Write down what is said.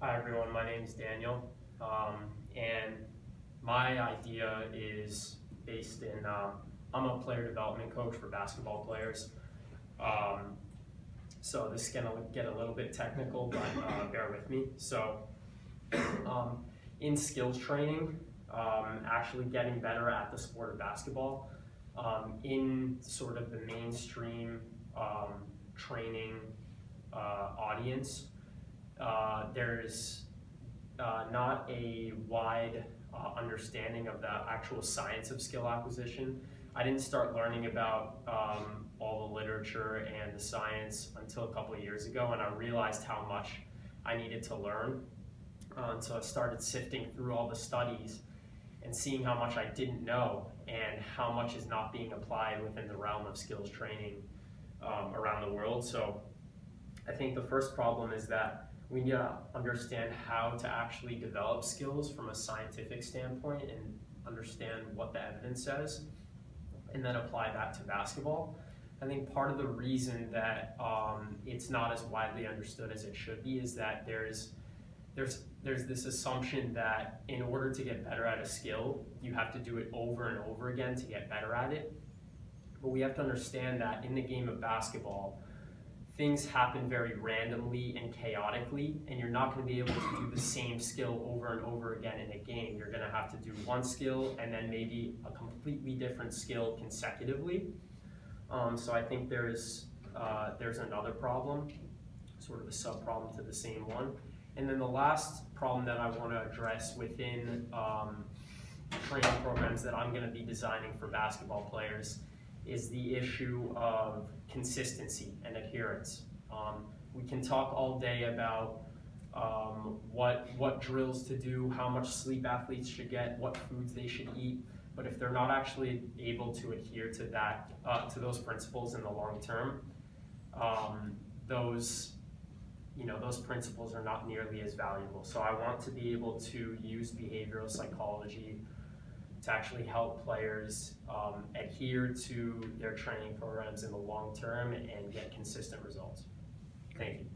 Hi everyone, my name is Daniel, and my idea is based in, I'm a player development coach for basketball players. Um, so this is gonna get a little bit technical, but bear with me. So in skills training, actually getting better at the sport of basketball, in sort of the mainstream training audience, there's not a wide understanding of the actual science of skill acquisition. I didn't start learning about all the literature and the science until a couple of years ago, and I realized how much I needed to learn. So I started sifting through all the studies and seeing how much I didn't know and how much is not being applied within the realm of skills training around the world. So I think the first problem is that we need to understand how to actually develop skills from a scientific standpoint and understand what the evidence says, and then apply that to basketball. I think part of the reason that it's not as widely understood as it should be is that there's this assumption that in order to get better at a skill, you have to do it over and over again to get better at it. But we have to understand that in the game of basketball, things happen very randomly and chaotically, and you're not going to be able to do the same skill over and over again in a game. You're going to have to do one skill and then maybe a completely different skill consecutively. So I think there's another problem, sort of a sub-problem to the same one. And then the last problem that I want to address within training programs that I'm going to be designing for basketball players is the issue of consistency and adherence. We can talk all day about what drills to do, how much sleep athletes should get, what foods they should eat, but if they're not actually able to adhere to that, to those principles in the long term, those principles are not nearly as valuable. So I want to be able to use behavioral psychology to actually help players adhere to their training programs in the long term and get consistent results. Thank you.